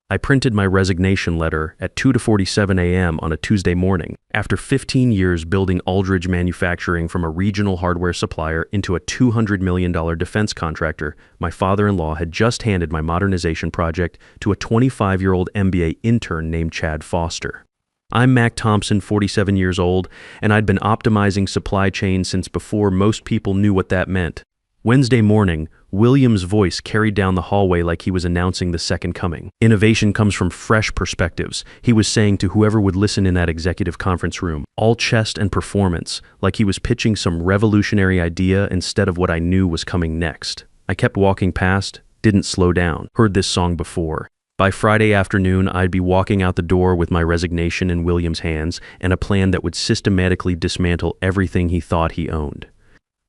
I printed my resignation letter at 2:47 a.m. on a Tuesday morning. After 15 years building Aldridge Manufacturing from a regional hardware supplier into a $200 million defense contractor, my father-in-law had just handed my modernization project to a 25-year-old MBA intern named Chad Foster. I'm Mac Thompson, 47 years old, and I'd been optimizing supply chain since before most people knew what that meant. Wednesday morning, William's voice carried down the hallway like he was announcing the second coming. Innovation comes from fresh perspectives, he was saying to whoever would listen in that executive conference room. All chest and performance, like he was pitching some revolutionary idea instead of what I knew was coming next. I kept walking past, didn't slow down. Heard this song before. By Friday afternoon, I'd be walking out the door with my resignation in William's hands and a plan that would systematically dismantle everything he thought he owned.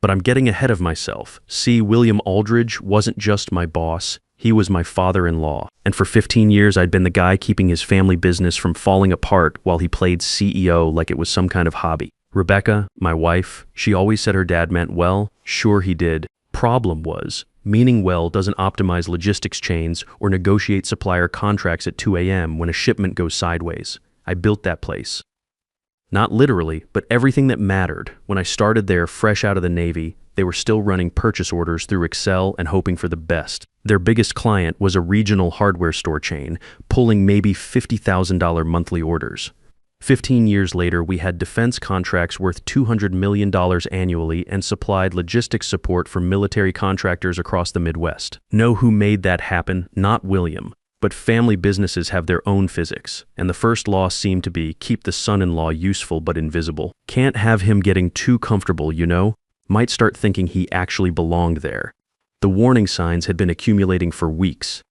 But I'm getting ahead of myself. See, William Aldridge wasn't just my boss, he was my father-in-law. And for 15 years, I'd been the guy keeping his family business from falling apart while he played CEO like it was some kind of hobby. Rebecca, my wife, she always said her dad meant well. Sure he did. Problem was, meaning well doesn't optimize logistics chains or negotiate supplier contracts at 2 a.m. when a shipment goes sideways. I built that place. Not literally, but everything that mattered. When I started there fresh out of the Navy, they were still running purchase orders through Excel and hoping for the best. Their biggest client was a regional hardware store chain, pulling maybe $50,000 monthly orders. 15 years later, we had defense contracts worth $200 million annually and supplied logistics support for military contractors across the Midwest. Know who made that happen? Not William. But family businesses have their own physics, and the first law seemed to be keep the son-in-law useful but invisible. Can't have him getting too comfortable, you know? Might start thinking he actually belonged there. The warning signs had been accumulating for weeks.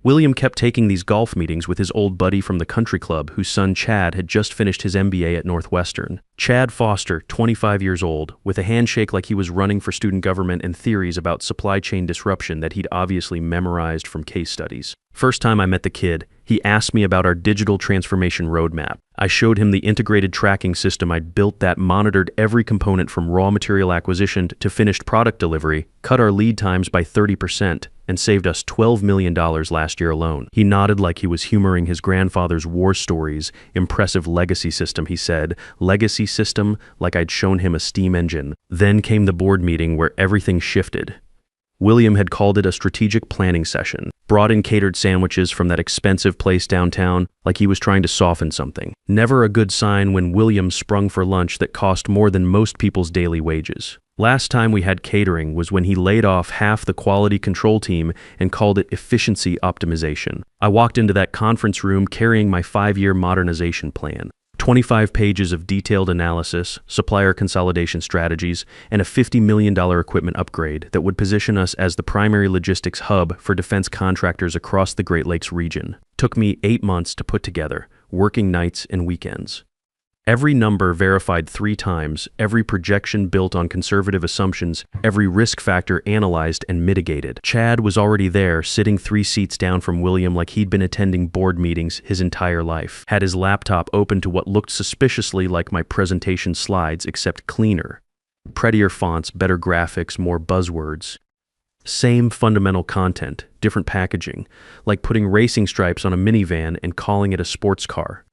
William kept taking these golf meetings with his old buddy from the country club whose son Chad had just finished his MBA at Northwestern. Chad Foster, 25 years old, with a handshake like he was running for student government and theories about supply chain disruption that he'd obviously memorized from case studies. First time I met the kid, he asked me about our digital transformation roadmap. I showed him the integrated tracking system I'd built that monitored every component from raw material acquisition to finished product delivery, cut our lead times by 30%, and saved us $12 million last year alone. He nodded like he was humoring his grandfather's war stories. Impressive legacy system, he said. Legacy system, like I'd shown him a steam engine. Then came the board meeting where everything shifted. William had called it a strategic planning session, brought in catered sandwiches from that expensive place downtown like he was trying to soften something. Never a good sign when William sprung for lunch that cost more than most people's daily wages. Last time we had catering was when he laid off half the quality control team and called it efficiency optimization. I walked into that conference room carrying my 5-year modernization plan. 25 pages of detailed analysis, supplier consolidation strategies, and a $50 million equipment upgrade that would position us as the primary logistics hub for defense contractors across the Great Lakes region. Took me 8 months to put together, working nights and weekends. Every number verified 3 times, every projection built on conservative assumptions, every risk factor analyzed and mitigated. Chad was already there, sitting 3 seats down from William like he'd been attending board meetings his entire life. Had his laptop open to what looked suspiciously like my presentation slides, except cleaner. Prettier fonts, better graphics, more buzzwords. Same fundamental content, different packaging, like putting racing stripes on a minivan and calling it a sports car.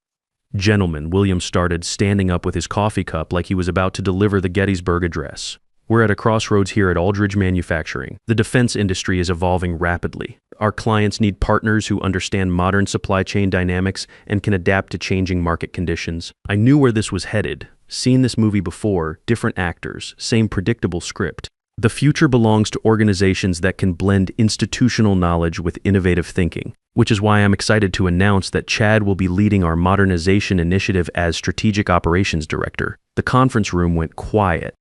Gentlemen, William started, standing up with his coffee cup like he was about to deliver the Gettysburg Address. We're at a crossroads here at Aldridge Manufacturing. The defense industry is evolving rapidly. Our clients need partners who understand modern supply chain dynamics and can adapt to changing market conditions. I knew where this was headed. Seen this movie before, different actors, same predictable script. The future belongs to organizations that can blend institutional knowledge with innovative thinking, which is why I'm excited to announce that Chad will be leading our modernization initiative as Strategic Operations Director. The conference room went quiet.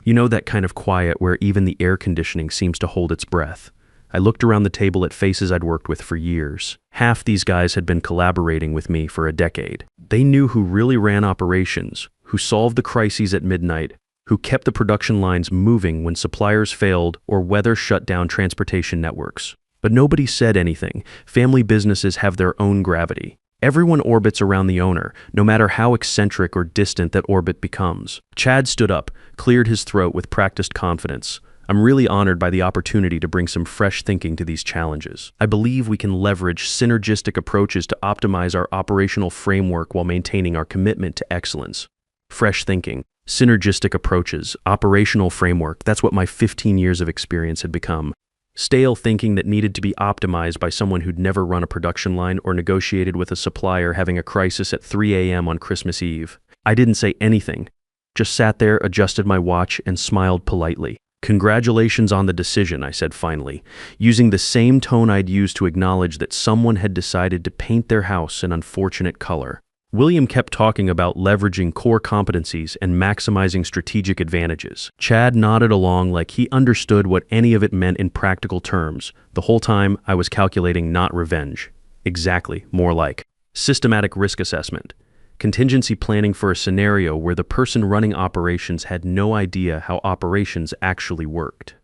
You know that kind of quiet where even the air conditioning seems to hold its breath. I looked around the table at faces I'd worked with for years. Half these guys had been collaborating with me for a decade. They knew who really ran operations, who solved the crises at midnight, who kept the production lines moving when suppliers failed or weather shut down transportation networks. But nobody said anything. Family businesses have their own gravity. Everyone orbits around the owner, no matter how eccentric or distant that orbit becomes. Chad stood up, cleared his throat with practiced confidence. I'm really honored by the opportunity to bring some fresh thinking to these challenges. I believe we can leverage synergistic approaches to optimize our operational framework while maintaining our commitment to excellence. Fresh thinking, synergistic approaches, operational framework, that's what my 15 years of experience had become. Stale thinking that needed to be optimized by someone who'd never run a production line or negotiated with a supplier having a crisis at 3 a.m. on Christmas Eve. I didn't say anything, just sat there, adjusted my watch, and smiled politely. "Congratulations on the decision," I said finally, using the same tone I'd used to acknowledge that someone had decided to paint their house an unfortunate color. William kept talking about leveraging core competencies and maximizing strategic advantages. Chad nodded along like he understood what any of it meant in practical terms. The whole time, I was calculating not revenge. Exactly, more like systematic risk assessment. Contingency planning for a scenario where the person running operations had no idea how operations actually worked.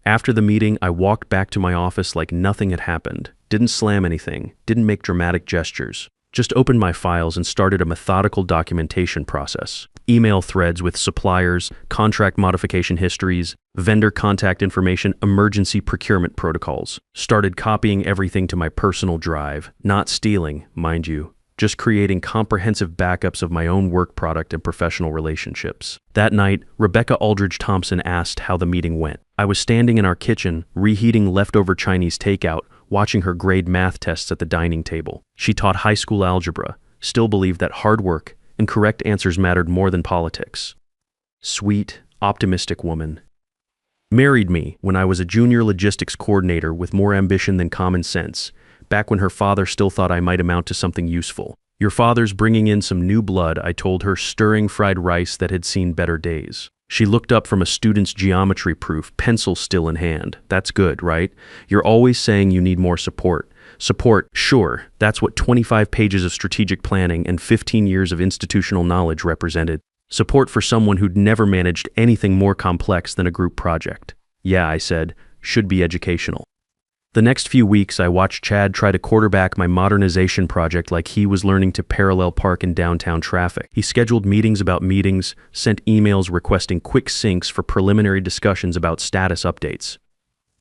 After the meeting, I walked back to my office like nothing had happened. Didn't slam anything, didn't make dramatic gestures. Just opened my files and started a methodical documentation process. Email threads with suppliers, contract modification histories, vendor contact information, emergency procurement protocols. Started copying everything to my personal drive. Not stealing, mind you. Just creating comprehensive backups of my own work product and professional relationships. That night, Rebecca Aldridge Thompson asked how the meeting went. I was standing in our kitchen, reheating leftover Chinese takeout, watching her grade math tests at the dining table. She taught high school algebra, still believed that hard work and correct answers mattered more than politics. Sweet, optimistic woman. Married me when I was a junior logistics coordinator with more ambition than common sense, back when her father still thought I might amount to something useful. "Your father's bringing in some new blood," I told her, stirring fried rice that had seen better days. She looked up from a student's geometry proof, pencil still in hand. "That's good, right? You're always saying you need more support." Support, sure, that's what 25 pages of strategic planning and 15 years of institutional knowledge represented. Support for someone who'd never managed anything more complex than a group project. "Yeah," I said, "should be educational." The next few weeks, I watched Chad try to quarterback my modernization project like he was learning to parallel park in downtown traffic. He scheduled meetings about meetings, sent emails requesting quick syncs for preliminary discussions about status updates.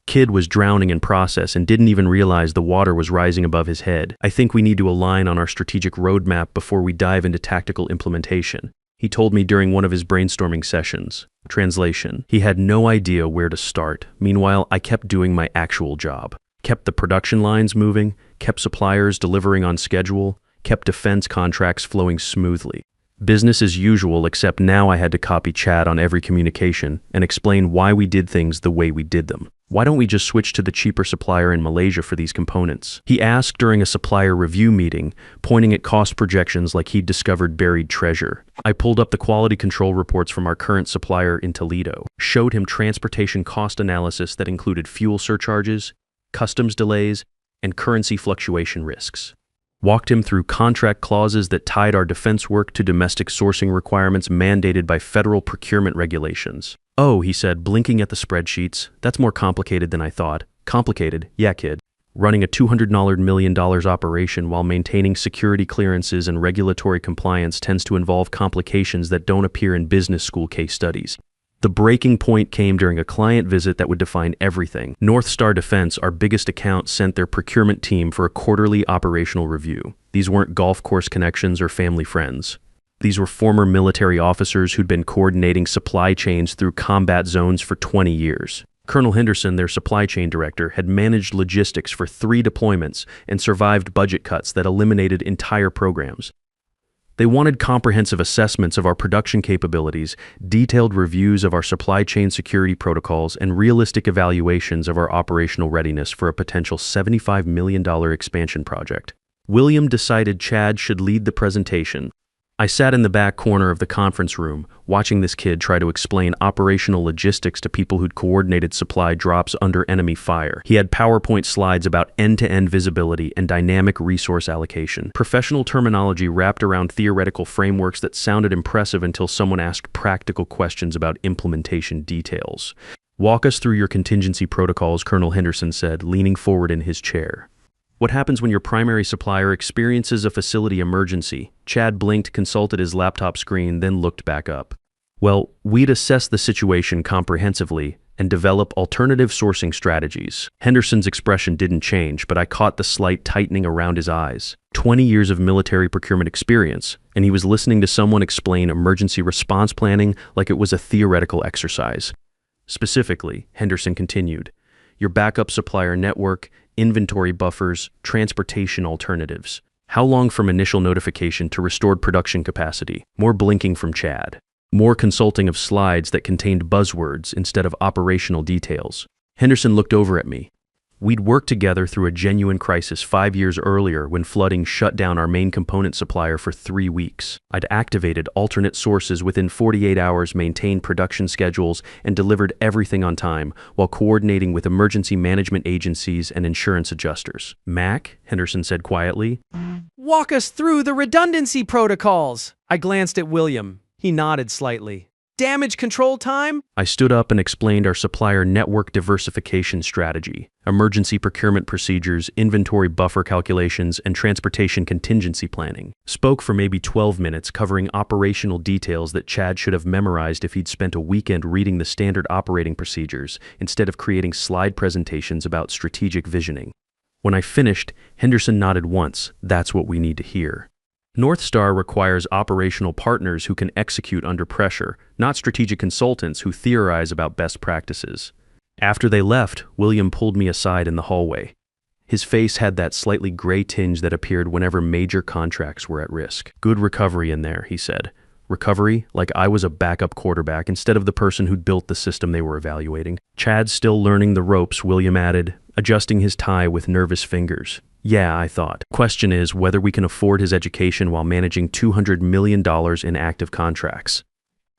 Kid was drowning in process and didn't even realize the water was rising above his head. "I think we need to align on our strategic roadmap before we dive into tactical implementation," he told me during one of his brainstorming sessions. Translation: he had no idea where to start. Meanwhile, I kept doing my actual job. Kept the production lines moving, kept suppliers delivering on schedule, kept defense contracts flowing smoothly. Business as usual, except now I had to copy Chad on every communication and explain why we did things the way we did them. "Why don't we just switch to the cheaper supplier in Malaysia for these components?" he asked during a supplier review meeting, pointing at cost projections like he'd discovered buried treasure. I pulled up the quality control reports from our current supplier in Toledo, showed him transportation cost analysis that included fuel surcharges, customs delays, and currency fluctuation risks. Walked him through contract clauses that tied our defense work to domestic sourcing requirements mandated by federal procurement regulations. "Oh," he said, blinking at the spreadsheets, "that's more complicated than I thought." "Complicated? Yeah, kid. Running a $200 million operation while maintaining security clearances and regulatory compliance tends to involve complications that don't appear in business school case studies. The breaking point came during a client visit that would define everything. North Star Defense, our biggest account, sent their procurement team for a quarterly operational review. These weren't golf course connections or family friends. These were former military officers who'd been coordinating supply chains through combat zones for 20 years. Colonel Henderson, their supply chain director, had managed logistics for 3 deployments and survived budget cuts that eliminated entire programs. They wanted comprehensive assessments of our production capabilities, detailed reviews of our supply chain security protocols, and realistic evaluations of our operational readiness for a potential $75 million expansion project. William decided Chad should lead the presentation. I sat in the back corner of the conference room, watching this kid try to explain operational logistics to people who'd coordinated supply drops under enemy fire. He had PowerPoint slides about end-to-end visibility and dynamic resource allocation. Professional terminology wrapped around theoretical frameworks that sounded impressive until someone asked practical questions about implementation details. "Walk us through your contingency protocols," Colonel Henderson said, leaning forward in his chair. "What happens when your primary supplier experiences a facility emergency?" Chad blinked, consulted his laptop screen, then looked back up. "Well, we'd assess the situation comprehensively and develop alternative sourcing strategies. Henderson's expression didn't change, but I caught the slight tightening around his eyes. 20 years of military procurement experience, and he was listening to someone explain emergency response planning like it was a theoretical exercise. Specifically, Henderson continued, your backup supplier network, inventory buffers, transportation alternatives. How long from initial notification to restored production capacity? More blinking from Chad. More consulting of slides that contained buzzwords instead of operational details. Henderson looked over at me. We'd worked together through a genuine crisis 5 years earlier when flooding shut down our main component supplier for 3 weeks. I'd activated alternate sources within 48 hours, maintained production schedules, and delivered everything on time while coordinating with emergency management agencies and insurance adjusters. Mac, Henderson said quietly. Walk us through the redundancy protocols. I glanced at William. He nodded slightly. Damage control time? I stood up and explained our supplier network diversification strategy, emergency procurement procedures, inventory buffer calculations, and transportation contingency planning. Spoke for maybe 12 minutes, covering operational details that Chad should have memorized if he'd spent a weekend reading the standard operating procedures instead of creating slide presentations about strategic visioning. When I finished, Henderson nodded once. That's what we need to hear. North Star requires operational partners who can execute under pressure, not strategic consultants who theorize about best practices. After they left, William pulled me aside in the hallway. His face had that slightly gray tinge that appeared whenever major contracts were at risk. Good recovery in there, he said. Recovery, like I was a backup quarterback instead of the person who'd built the system they were evaluating. Chad's still learning the ropes, William added, adjusting his tie with nervous fingers. Yeah, I thought. Question is whether we can afford his education while managing $200 million in active contracts.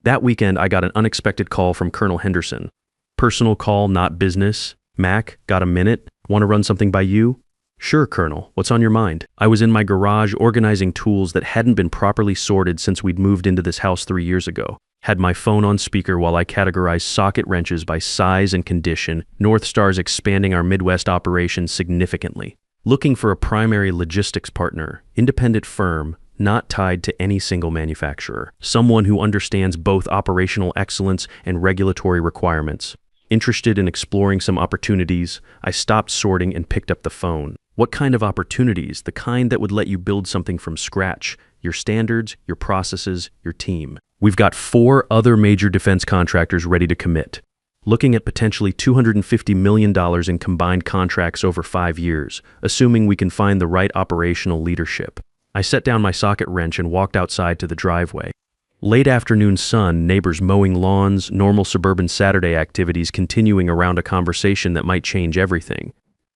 That weekend, I got an unexpected call from Colonel Henderson. Personal call, not business. Mac, got a minute? Want to run something by you? Sure, Colonel. What's on your mind? I was in my garage organizing tools that hadn't been properly sorted since we'd moved into this house 3 years ago. Had my phone on speaker while I categorized socket wrenches by size and condition. North Star's expanding our Midwest operations significantly. Looking for a primary logistics partner, independent firm, not tied to any single manufacturer. Someone who understands both operational excellence and regulatory requirements. Interested in exploring some opportunities, I stopped sorting and picked up the phone. What kind of opportunities? The kind that would let you build something from scratch. Your standards, your processes, your team. We've got 4 other major defense contractors ready to commit. Looking at potentially $250 million in combined contracts over 5 years, assuming we can find the right operational leadership. I set down my socket wrench and walked outside to the driveway. Late afternoon sun, neighbors mowing lawns, normal suburban Saturday activities continuing around a conversation that might change everything.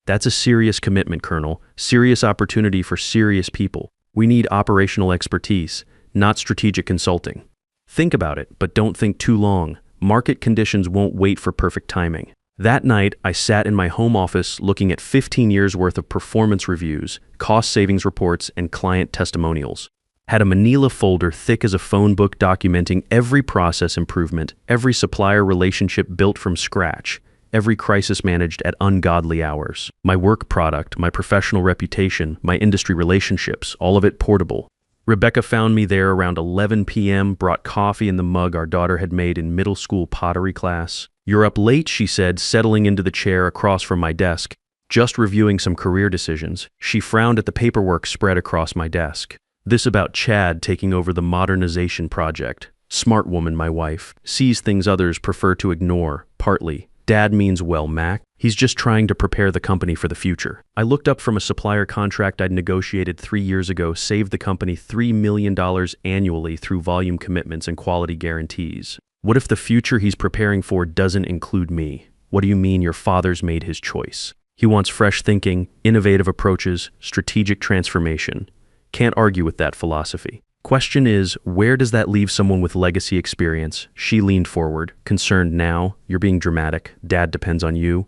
That's a serious commitment, Colonel. Serious opportunity for serious people. We need operational expertise, not strategic consulting. Think about it, but don't think too long. Market conditions won't wait for perfect timing. That night, I sat in my home office looking at 15 years worth of performance reviews, cost savings reports, and client testimonials. Had a manila folder thick as a phone book documenting every process improvement, every supplier relationship built from scratch, every crisis managed at ungodly hours. My work product, my professional reputation, my industry relationships, all of it portable. Rebecca found me there around 11 p.m., brought coffee in the mug our daughter had made in middle school pottery class. You're up late, she said, settling into the chair across from my desk. Just reviewing some career decisions. She frowned at the paperwork spread across my desk. This about Chad taking over the modernization project. Smart woman, my wife. Sees things others prefer to ignore, partly. Dad means well, Mac. He's just trying to prepare the company for the future. I looked up from a supplier contract I'd negotiated 3 years ago, saved the company $3 million annually through volume commitments and quality guarantees. What if the future he's preparing for doesn't include me? What do you mean your father's made his choice? He wants fresh thinking, innovative approaches, strategic transformation. Can't argue with that philosophy. Question is, where does that leave someone with legacy experience? She leaned forward, concerned now. You're being dramatic. Dad depends on you.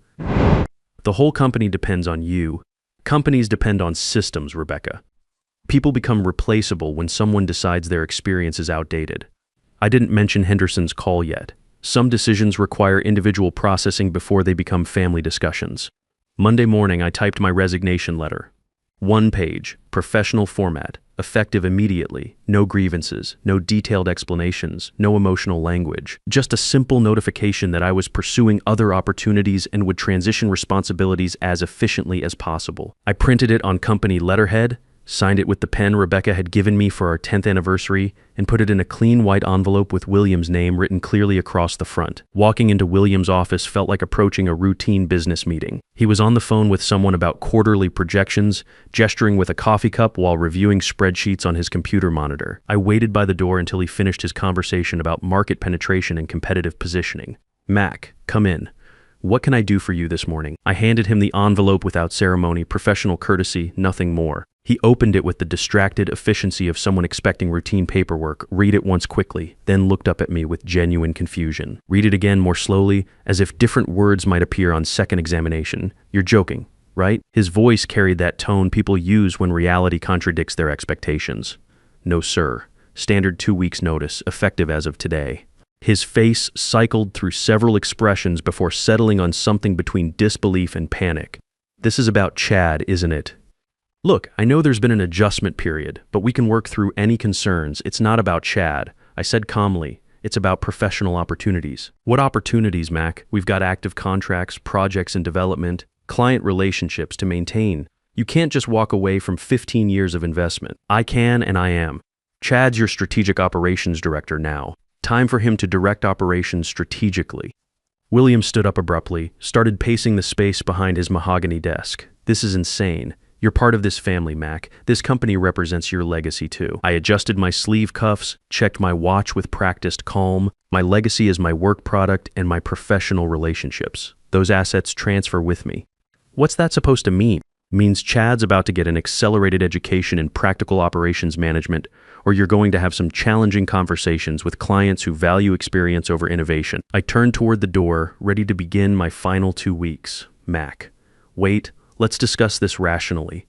The whole company depends on you. Companies depend on systems, Rebecca. People become replaceable when someone decides their experience is outdated. I didn't mention Henderson's call yet. Some decisions require individual processing before they become family discussions. Monday morning, I typed my resignation letter. 1 page, professional format. effective immediately, no grievances, no detailed explanations, no emotional language, just a simple notification that I was pursuing other opportunities and would transition responsibilities as efficiently as possible. I printed it on company letterhead, signed it with the pen Rebecca had given me for our 10th anniversary, and put it in a clean white envelope with William's name written clearly across the front. Walking into William's office felt like approaching a routine business meeting. He was on the phone with someone about quarterly projections, gesturing with a coffee cup while reviewing spreadsheets on his computer monitor. I waited by the door until he finished his conversation about market penetration and competitive positioning. "Mac, come in. What can I do for you this morning?" I handed him the envelope without ceremony, professional courtesy, nothing more. He opened it with the distracted efficiency of someone expecting routine paperwork, read it once quickly, then looked up at me with genuine confusion. Read it again more slowly, as if different words might appear on second examination. "You're joking, right?" His voice carried that tone people use when reality contradicts their expectations. "No, sir. Standard 2 weeks notice, effective as of today." His face cycled through several expressions before settling on something between disbelief and panic. "This is about Chad, isn't it? Look, I know there's been an adjustment period, but we can work through any concerns. It's not about Chad," I said calmly. "It's about professional opportunities." "What opportunities, Mac? We've got active contracts, projects in development, client relationships to maintain. You can't just walk away from 15 years of investment." "I can, and I am. Chad's your strategic operations director now. Time for him to direct operations strategically." William stood up abruptly, started pacing the space behind his mahogany desk. "This is insane. You're part of this family, Mac. This company represents your legacy too." I adjusted my sleeve cuffs, checked my watch with practiced calm. My legacy is my work product and my professional relationships. Those assets transfer with me. What's that supposed to mean? Means Chad's about to get an accelerated education in practical operations management, or you're going to have some challenging conversations with clients who value experience over innovation. I turned toward the door, ready to begin my final 2 weeks. "Mac, wait. Let's discuss this rationally.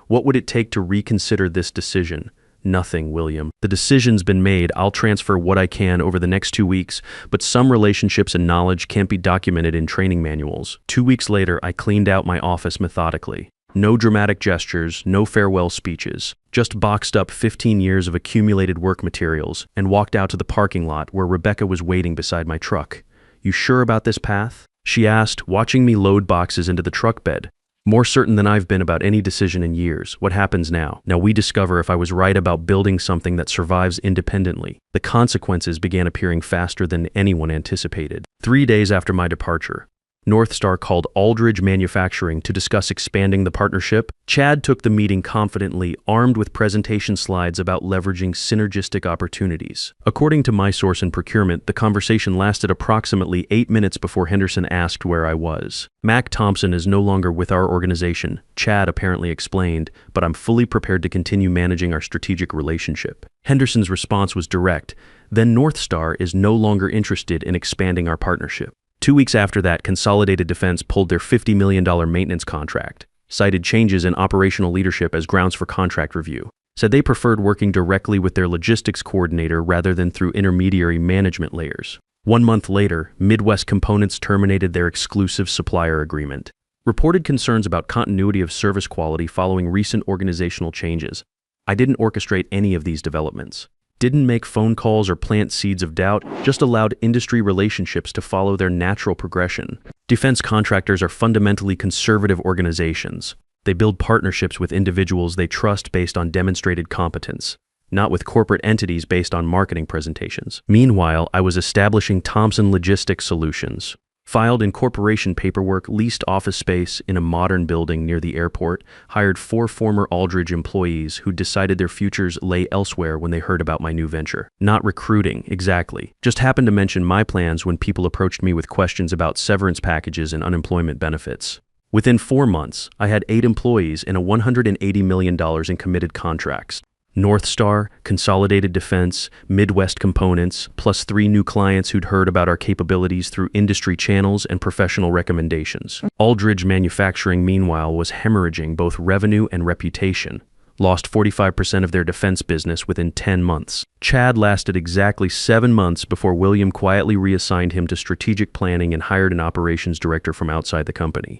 What would it take to reconsider this decision?" "Nothing, William. The decision's been made. I'll transfer what I can over the next 2 weeks, but some relationships and knowledge can't be documented in training manuals." 2 weeks later, I cleaned out my office methodically. No dramatic gestures, no farewell speeches, just boxed up 15 years of accumulated work materials and walked out to the parking lot where Rebecca was waiting beside my truck. "You sure about this path?" she asked, watching me load boxes into the truck bed. "More certain than I've been about any decision in years. What happens now?" Now we discover if I was right about building something that survives independently. The consequences began appearing faster than anyone anticipated. 3 days after my departure, North Star called Aldridge Manufacturing to discuss expanding the partnership. Chad took the meeting confidently, armed with presentation slides about leveraging synergistic opportunities. According to my source in procurement, the conversation lasted approximately 8 minutes before Henderson asked where I was. "Mac Thompson is no longer with our organization," Chad apparently explained, "but I'm fully prepared to continue managing our strategic relationship." Henderson's response was direct. "Then North Star is no longer interested in expanding our partnership." 2 weeks after that, Consolidated Defense pulled their $50 million maintenance contract, cited changes in operational leadership as grounds for contract review, said they preferred working directly with their logistics coordinator rather than through intermediary management layers. 1 month later, Midwest Components terminated their exclusive supplier agreement. Reported concerns about continuity of service quality following recent organizational changes. I didn't orchestrate any of these developments. Didn't make phone calls or plant seeds of doubt, just allowed industry relationships to follow their natural progression. Defense contractors are fundamentally conservative organizations. They build partnerships with individuals they trust based on demonstrated competence, not with corporate entities based on marketing presentations. Meanwhile, I was establishing Thompson Logistics Solutions. Filed incorporation paperwork, leased office space in a modern building near the airport, hired 4 former Aldridge employees who decided their futures lay elsewhere when they heard about my new venture. Not recruiting, exactly. Just happened to mention my plans when people approached me with questions about severance packages and unemployment benefits. Within 4 months, I had 8 employees and a $180 million in committed contracts. North Star, Consolidated Defense, Midwest Components, plus 3 new clients who'd heard about our capabilities through industry channels and professional recommendations. Aldridge Manufacturing, meanwhile, was hemorrhaging both revenue and reputation. Lost 45% of their defense business within 10 months. Chad lasted exactly 7 months before William quietly reassigned him to strategic planning and hired an operations director from outside the company.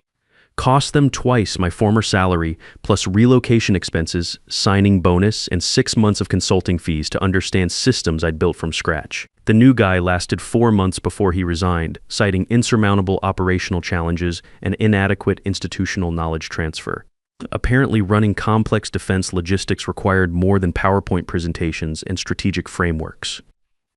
Cost them twice my former salary, plus relocation expenses, signing bonus, and 6 months of consulting fees to understand systems I'd built from scratch. The new guy lasted 4 months before he resigned, citing insurmountable operational challenges and inadequate institutional knowledge transfer. Apparently, running complex defense logistics required more than PowerPoint presentations and strategic frameworks.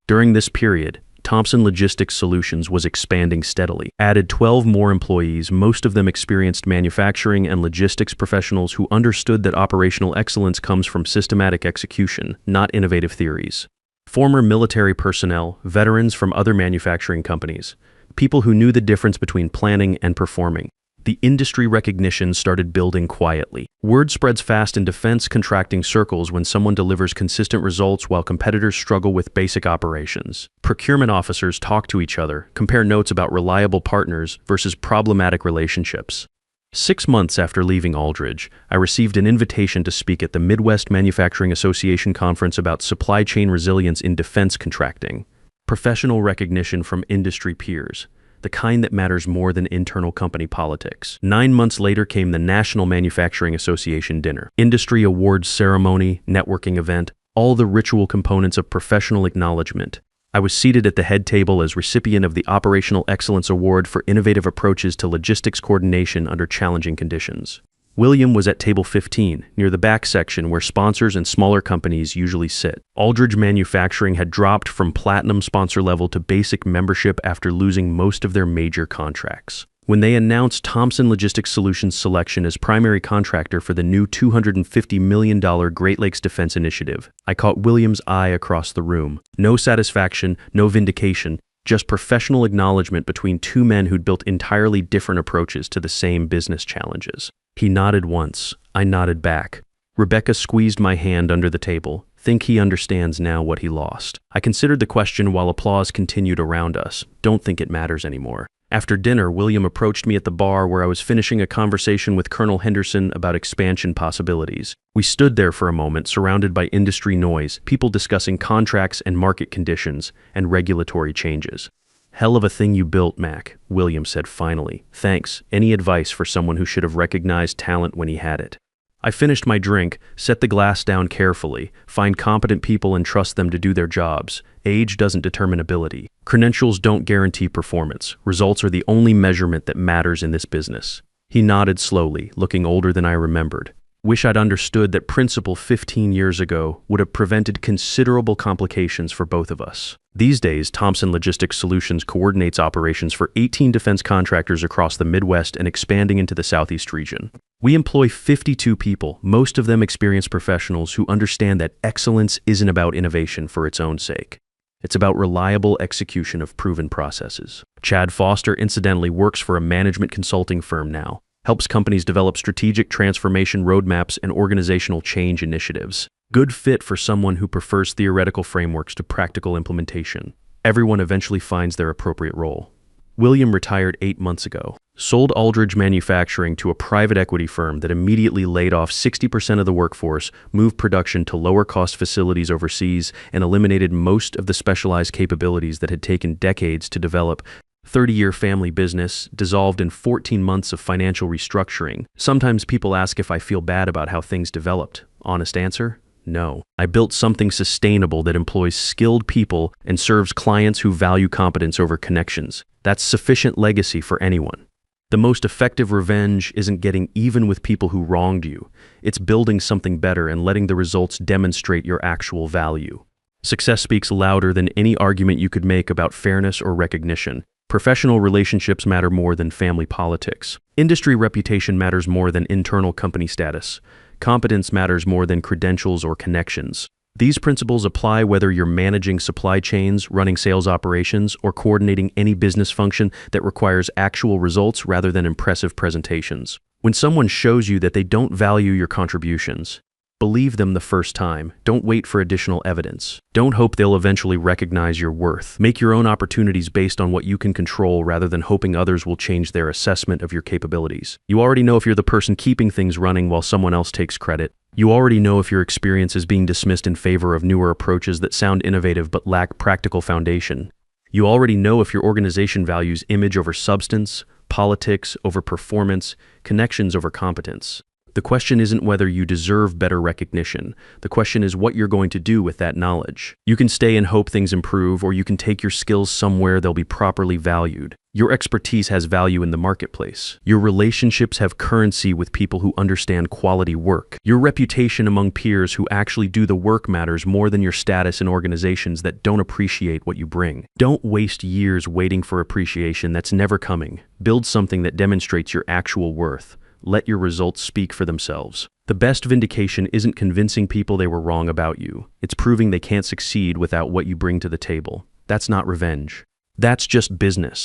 During this period, Thomson Logistics Solutions was expanding steadily, added 12 more employees, most of them experienced manufacturing and logistics professionals who understood that operational excellence comes from systematic execution, not innovative theories. Former military personnel, veterans from other manufacturing companies, people who knew the difference between planning and performing. The industry recognition started building quietly. Word spreads fast in defense contracting circles when someone delivers consistent results while competitors struggle with basic operations. Procurement officers talk to each other, compare notes about reliable partners versus problematic relationships. 6 months after leaving Aldridge, I received an invitation to speak at the Midwest Manufacturing Association conference about supply chain resilience in defense contracting. Professional recognition from industry peers, the kind that matters more than internal company politics. 9 months later came the National Manufacturing Association dinner. Industry awards ceremony, networking event, all the ritual components of professional acknowledgement. I was seated at the head table as recipient of the Operational Excellence Award for innovative approaches to logistics coordination under challenging conditions. William was at table 15, near the back section where sponsors and smaller companies usually sit. Aldridge Manufacturing had dropped from platinum sponsor level to basic membership after losing most of their major contracts. When they announced Thomson Logistics Solutions' selection as primary contractor for the new $250 million Great Lakes Defense Initiative, I caught William's eye across the room. No satisfaction, no vindication, just professional acknowledgement between two men who'd built entirely different approaches to the same business challenges. He nodded once. I nodded back. Rebecca squeezed my hand under the table. Think he understands now what he lost. I considered the question while applause continued around us. Don't think it matters anymore. After dinner, William approached me at the bar where I was finishing a conversation with Colonel Henderson about expansion possibilities. We stood there for a moment, surrounded by industry noise, people discussing contracts and market conditions, and regulatory changes. Hell of a thing you built, Mac, William said finally. Thanks. Any advice for someone who should have recognized talent when he had it? I finished my drink, set the glass down carefully, find competent people and trust them to do their jobs. Age doesn't determine ability. Credentials don't guarantee performance. Results are the only measurement that matters in this business. He nodded slowly, looking older than I remembered. Wish I'd understood that principle 15 years ago would have prevented considerable complications for both of us. These days, Thomson Logistics Solutions coordinates operations for 18 defense contractors across the Midwest and expanding into the Southeast region. We employ 52 people, most of them experienced professionals who understand that excellence isn't about innovation for its own sake. It's about reliable execution of proven processes. Chad Foster incidentally works for a management consulting firm now, helps companies develop strategic transformation roadmaps and organizational change initiatives. Good fit for someone who prefers theoretical frameworks to practical implementation. Everyone eventually finds their appropriate role. William retired 8 months ago, sold Aldridge Manufacturing to a private equity firm that immediately laid off 60% of the workforce, moved production to lower-cost facilities overseas, and eliminated most of the specialized capabilities that had taken decades to develop. 30-year family business, dissolved in 14 months of financial restructuring. Sometimes people ask if I feel bad about how things developed. Honest answer? No. I built something sustainable that employs skilled people and serves clients who value competence over connections. That's sufficient legacy for anyone. The most effective revenge isn't getting even with people who wronged you. It's building something better and letting the results demonstrate your actual value. Success speaks louder than any argument you could make about fairness or recognition. Professional relationships matter more than family politics. Industry reputation matters more than internal company status. Competence matters more than credentials or connections. These principles apply whether you're managing supply chains, running sales operations, or coordinating any business function that requires actual results rather than impressive presentations. When someone shows you that they don't value your contributions, believe them the first time. Don't wait for additional evidence. Don't hope they'll eventually recognize your worth. Make your own opportunities based on what you can control rather than hoping others will change their assessment of your capabilities. You already know if you're the person keeping things running while someone else takes credit. You already know if your experience is being dismissed in favor of newer approaches that sound innovative but lack practical foundation. You already know if your organization values image over substance, Politics over performance, connections over competence. The question isn't whether you deserve better recognition. The question is what you're going to do with that knowledge. You can stay and hope things improve, or you can take your skills somewhere they'll be properly valued. Your expertise has value in the marketplace. Your relationships have currency with people who understand quality work. Your reputation among peers who actually do the work matters more than your status in organizations that don't appreciate what you bring. Don't waste years waiting for appreciation that's never coming. Build something that demonstrates your actual worth. Let your results speak for themselves. The best vindication isn't convincing people they were wrong about you. It's proving they can't succeed without what you bring to the table. That's not revenge. That's just business.